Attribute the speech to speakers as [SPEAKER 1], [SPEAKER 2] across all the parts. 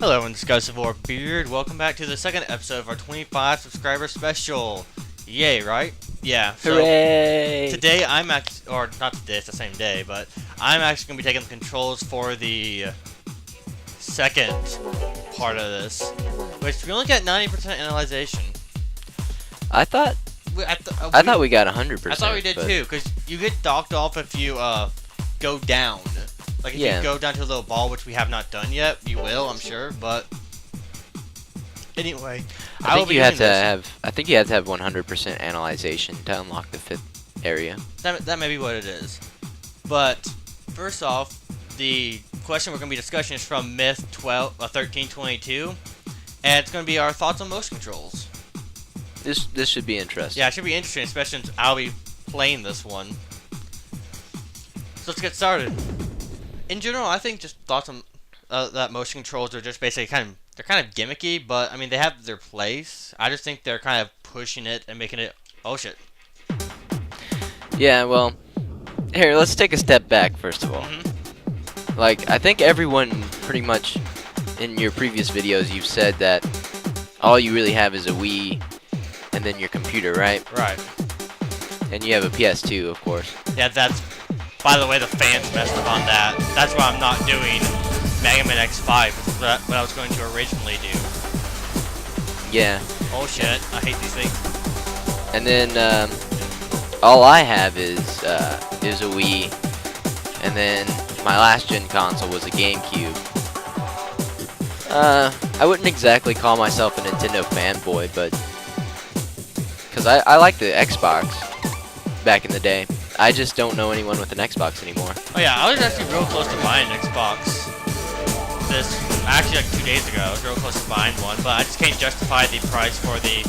[SPEAKER 1] Hello everyone, this is guywithcivilwarbeard. Welcome back to the second episode of our 25 subscriber special. Yay, right? Yeah. So
[SPEAKER 2] hooray!
[SPEAKER 1] Today I'm actually, or not today, it's the same day, but I'm actually going to be taking the controls for the second part of this, which we only got 90% analyzation.
[SPEAKER 2] I thought we got 100%.
[SPEAKER 1] I thought we did too, because you get docked off if you go down. Like if you go down to a little ball, which we have not done yet, you will, I'm sure. But anyway,
[SPEAKER 2] I think you have to have 100% analyzation to unlock the fifth area.
[SPEAKER 1] That may be what it is. But first off, the question we're going to be discussing is from Myth 1322, and it's going to be our thoughts on motion controls.
[SPEAKER 2] This should be interesting.
[SPEAKER 1] Yeah, it should be interesting, especially since I'll be playing this one. So let's get started. In general, I think just thoughts on that motion controls are just basically kind of gimmicky, but I mean they have their place. I just think they're kind of pushing it and making it oh shit.
[SPEAKER 2] Yeah, well, here let's take a step back first of all. Like I think everyone pretty much in your previous videos you've said that all you really have is a Wii and then your computer, right?
[SPEAKER 1] Right.
[SPEAKER 2] And you have a PS2, of course.
[SPEAKER 1] Yeah, that's. By the way, the fans messed up on that. That's why I'm not doing Mega Man X5. That's what I was going to originally do.
[SPEAKER 2] Yeah.
[SPEAKER 1] Oh shit! I hate these things.
[SPEAKER 2] And then all I have is a Wii, and then my last gen console was a GameCube. I wouldn't exactly call myself a Nintendo fanboy, but because I like the Xbox back in the day. I just don't know anyone with an Xbox anymore.
[SPEAKER 1] Oh yeah, I was actually real close to buying an Xbox. Actually like 2 days ago, I was real close to buying one, but I just can't justify the price for the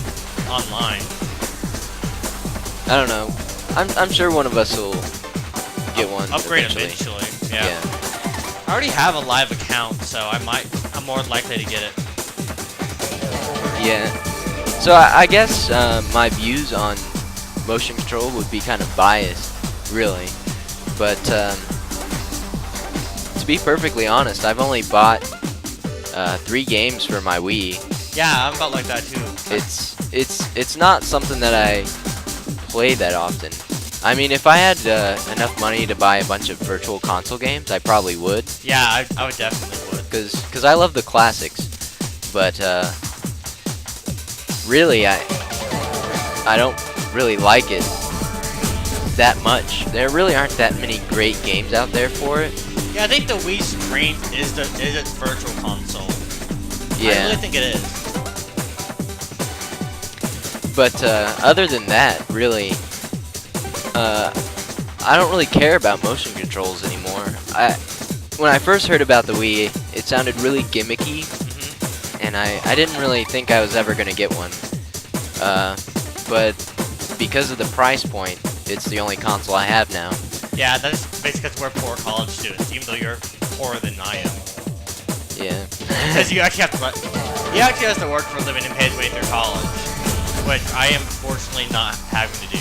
[SPEAKER 1] online.
[SPEAKER 2] I don't know. I'm sure one of us will get one.
[SPEAKER 1] Upgrade eventually. Yeah. I already have a live account, so I'm more likely to get it.
[SPEAKER 2] Yeah. So I guess my views on motion control would be kind of biased, really, but to be perfectly honest, I've only bought 3 games for my Wii.
[SPEAKER 1] Yeah, I'm about like that too.
[SPEAKER 2] It's not something that I play that often. I mean, if I had enough money to buy a bunch of virtual console games, I probably would.
[SPEAKER 1] Yeah, I would definitely would.
[SPEAKER 2] Because I love the classics, but really I don't really like it that much. There really aren't that many great games out there for it.
[SPEAKER 1] Yeah, I think the Wii's strength is its virtual console.
[SPEAKER 2] Yeah.
[SPEAKER 1] I really think it is.
[SPEAKER 2] But other than that, really, I don't really care about motion controls anymore. When I first heard about the Wii, it sounded really gimmicky, and I didn't really think I was ever gonna get one. But because of the price point, it's the only console I have now.
[SPEAKER 1] Yeah, that's basically because we're poor college students, even though you're poorer than I am.
[SPEAKER 2] Yeah.
[SPEAKER 1] Because you actually have to work for a living and pay his way through college, which I am fortunately not having to do.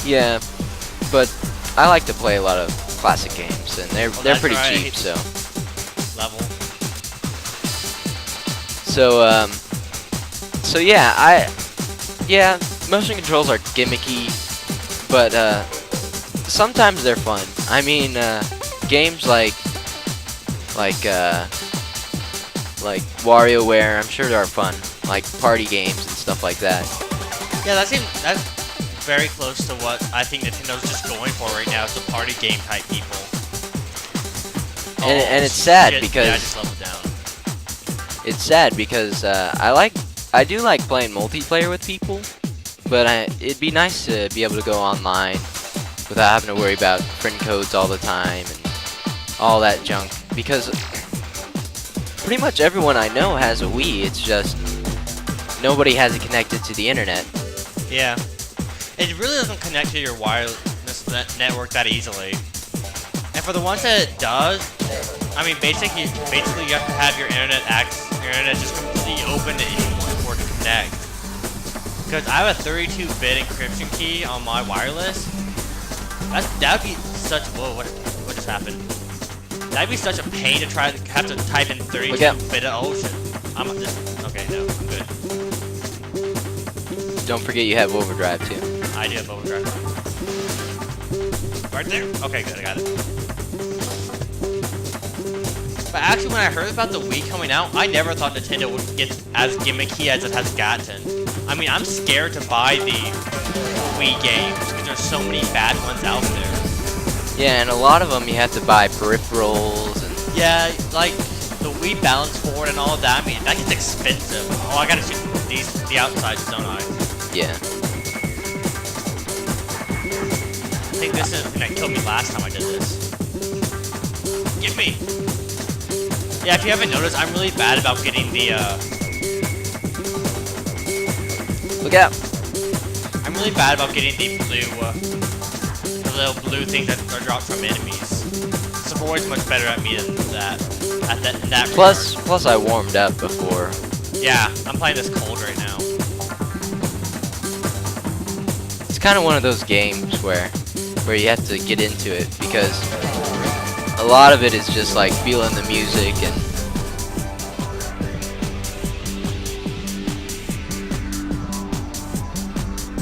[SPEAKER 2] Yeah, but I like to play a lot of classic games, and they're pretty cheap, so.
[SPEAKER 1] Level.
[SPEAKER 2] So yeah, motion controls are gimmicky, but sometimes they're fun. I mean, games like WarioWare, I'm sure they're fun. Like party games and stuff like that.
[SPEAKER 1] Yeah, that's very close to what I think Nintendo's just going for right now. Is the party game type people.
[SPEAKER 2] And it's sad because
[SPEAKER 1] I just leveled down.
[SPEAKER 2] It's sad because I do like playing multiplayer with people, but it'd be nice to be able to go online without having to worry about friend codes all the time and all that junk. Because pretty much everyone I know has a Wii. It's just nobody has it connected to the internet.
[SPEAKER 1] Yeah, it really doesn't connect to your wireless network that easily. And for the ones that it does, I mean, basically you have to have your internet just completely open to anyone for it to connect. Because I have a 32-bit encryption key on my wireless. That'd be such. Whoa! What just happened? That'd be such a pain to try to have to type in 32-bit. Oh shit. I'm just okay. No, I'm good.
[SPEAKER 2] Don't forget you have overdrive too.
[SPEAKER 1] I do have overdrive. Right there. Okay, good. I got it. But actually, when I heard about the Wii coming out, I never thought Nintendo would get as gimmicky as it has gotten. I mean, I'm scared to buy the Wii games because there's so many bad ones out there.
[SPEAKER 2] Yeah, and a lot of them you have to buy peripherals and.
[SPEAKER 1] Yeah, like the Wii balance board and all of that. I mean, that gets expensive. Oh, I gotta shoot the outsides, don't I?
[SPEAKER 2] Yeah.
[SPEAKER 1] I think this is the thing that killed me last time I did this. Get me! Yeah, if you haven't noticed, I'm really bad about getting the,
[SPEAKER 2] Look out!
[SPEAKER 1] I'm really bad about getting the blue, the little blue things that are dropped from enemies. Support's much better at me than that. In that
[SPEAKER 2] Plus I warmed up before.
[SPEAKER 1] Yeah, I'm playing this cold right now.
[SPEAKER 2] It's kind of one of those games where you have to get into it because a lot of it is just like feeling the music and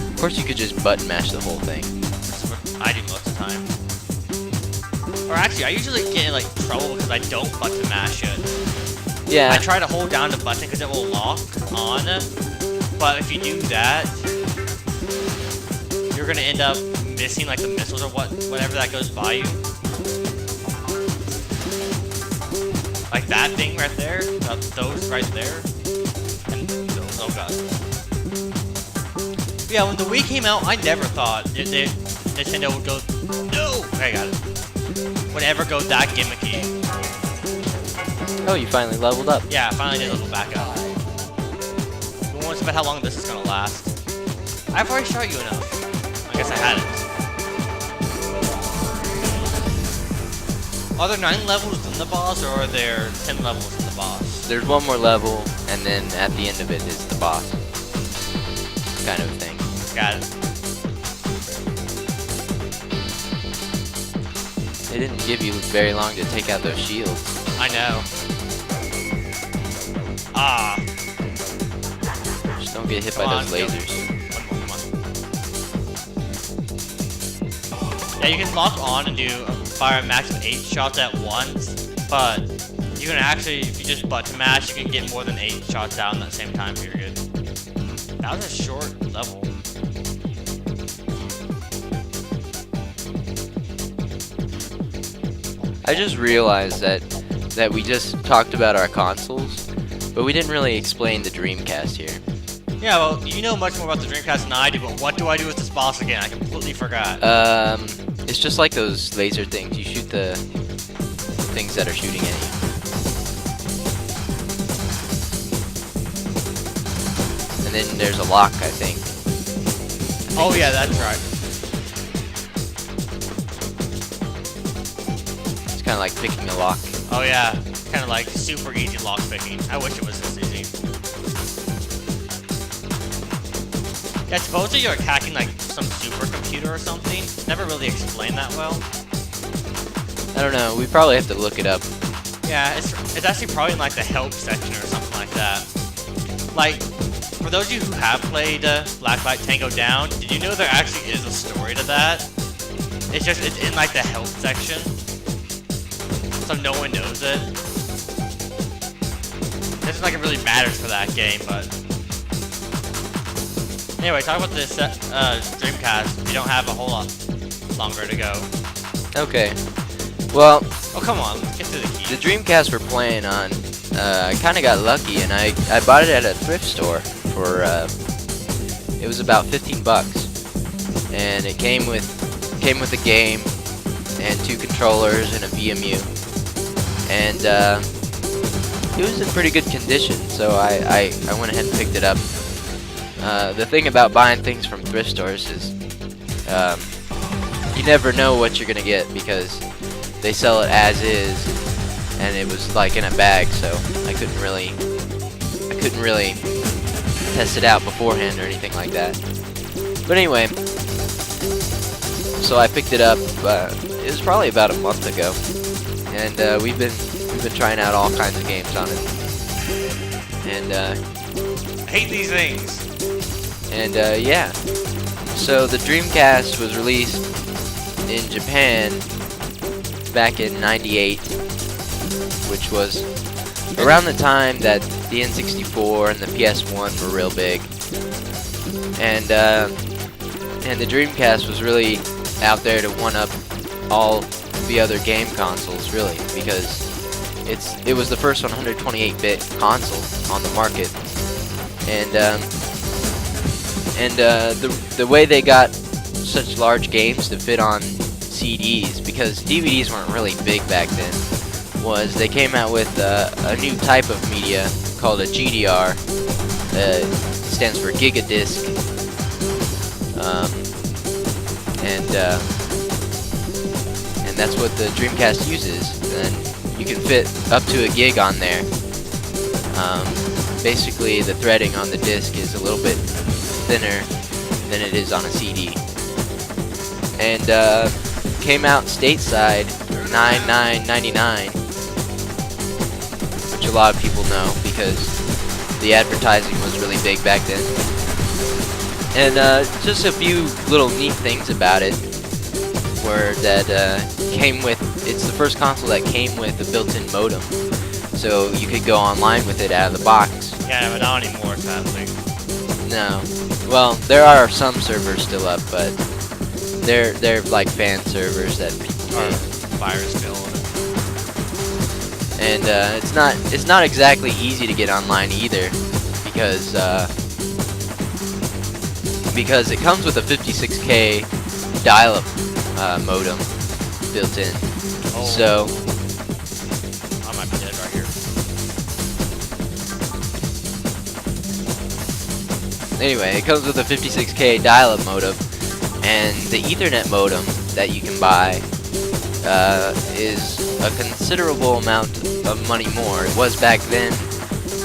[SPEAKER 2] of course you could just button mash the whole thing.
[SPEAKER 1] I do most of the time. Or actually, I usually get in like trouble because I don't button mash it.
[SPEAKER 2] Yeah.
[SPEAKER 1] I try to hold down the button because it will lock on, but if you do that, you're gonna end up missing like the missiles or whatever that goes by you. Like that thing right there, those right there, and those. Oh god. But yeah, when the Wii came out, I never thought Nintendo would go. No, okay, I got it. Would ever go that gimmicky.
[SPEAKER 2] Oh, you finally leveled up.
[SPEAKER 1] Yeah, I finally did level back up. Who wants to bet how long this is gonna last? I've already shot you enough. I guess I hadn't. Are there 9 levels in the boss, or are there 10 levels in the boss?
[SPEAKER 2] There's one more level, and then at the end of it is the boss. Kind of thing.
[SPEAKER 1] Got it.
[SPEAKER 2] They didn't give you very long to take out those shields.
[SPEAKER 1] I know. Ah.
[SPEAKER 2] Just don't get hit by those lasers.
[SPEAKER 1] Come on. Yeah, you can lock on and fire a max of 8 shots at once, but you can actually, if you just button mash, you can get more than 8 shots out in that same time period. That was a short level.
[SPEAKER 2] I just realized that we just talked about our consoles, but we didn't really explain the Dreamcast here.
[SPEAKER 1] Yeah, well, you know much more about the Dreamcast than I do, but what do I do with this boss again? I completely forgot.
[SPEAKER 2] It's just like those laser things. You shoot the things that are shooting at you. And then there's a lock, I think.
[SPEAKER 1] Oh yeah, that's right.
[SPEAKER 2] It's kind of like picking a lock.
[SPEAKER 1] Oh yeah, kind of like super easy lock picking. I wish it was this easy. Yeah, supposedly you're hacking like some supercomputer or something. Never really explained that well.
[SPEAKER 2] I don't know. We probably have to look it up.
[SPEAKER 1] Yeah, it's actually probably in like the help section or something like that. Like, for those of you who have played Blacklight Tango Down, did you know there actually is a story to that? It's in like the help section, so no one knows it. It doesn't like it really matters for that game, but anyway, talk about this Dreamcast. We don't have a whole lot longer to go.
[SPEAKER 2] Okay. Well,
[SPEAKER 1] oh come on, let's get to the keys.
[SPEAKER 2] The Dreamcast we're playing on, I kind of got lucky, and I bought it at a thrift store for it was about 15 bucks, and it came with a game and 2 controllers and a VMU, and it was in pretty good condition, so I went ahead and picked it up. The thing about buying things from thrift stores is you never know what you're gonna get because they sell it as is, and it was like in a bag, so I couldn't really test it out beforehand or anything like that. But anyway, so I picked it up. It was probably about a month ago, and we've been trying out all kinds of games on it. And
[SPEAKER 1] I hate these things.
[SPEAKER 2] and yeah. So the Dreamcast was released in Japan back in '98, which was around the time that the N64 and the PS1 were real big. And the Dreamcast was really out there to one-up all the other game consoles, really, because it was the first 128-bit console on the market. And the way they got such large games to fit on CDs, because DVDs weren't really big back then, was they came out with a new type of media called a GDR. It stands for Gigadisc. And that's what the Dreamcast uses. And you can fit up to a gig on there. Basically, the threading on the disc is a little bit thinner than it is on a CD. And came out stateside for $9.99, which a lot of people know because the advertising was really big back then. And just a few little neat things about it were that it's the first console that came with a built-in modem, so you could go online with it out of the box.
[SPEAKER 1] Yeah, but not anymore, sadly.
[SPEAKER 2] No. Well, there are some servers still up, but they're like fan servers that people
[SPEAKER 1] Or
[SPEAKER 2] pay.
[SPEAKER 1] virus kill.
[SPEAKER 2] And it's not exactly easy to get online either, because it comes with a 56K dial-up modem built in.
[SPEAKER 1] Oh.
[SPEAKER 2] So
[SPEAKER 1] I might be dead right here.
[SPEAKER 2] anyway, it comes with a 56K dial-up modem, and the Ethernet modem that you can buy is a considerable amount of money more. It was back then,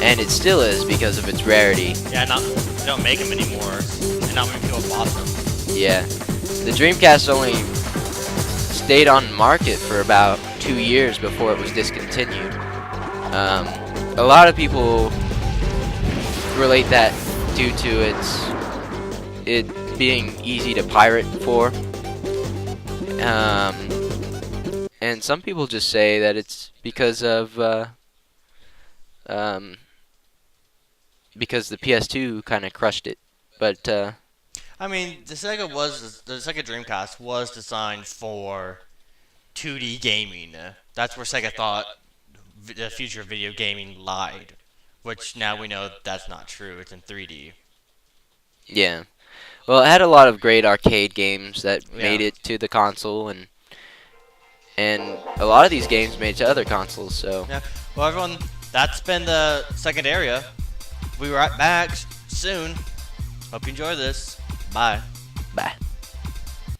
[SPEAKER 2] and it still is because of its rarity.
[SPEAKER 1] Yeah, they don't make them anymore, and not many people bought them.
[SPEAKER 2] Yeah, the Dreamcast only stayed on the market for about 2 years before it was discontinued. A lot of people relate that due to it being easy to pirate for. And some people just say that it's because the PS2 kind of crushed it. But
[SPEAKER 1] I mean, the Sega Dreamcast was designed for 2D gaming. That's where Sega thought the future of video gaming lied, which now we know that's not true. It's in 3D.
[SPEAKER 2] yeah, well, it had a lot of great arcade games that made
[SPEAKER 1] Yeah.
[SPEAKER 2] it to the console, and a lot of these games made it to other consoles. So
[SPEAKER 1] Yeah. Well, everyone, that's been the second area. We'll be right back soon. Hope you enjoy this. Bye.
[SPEAKER 2] bye.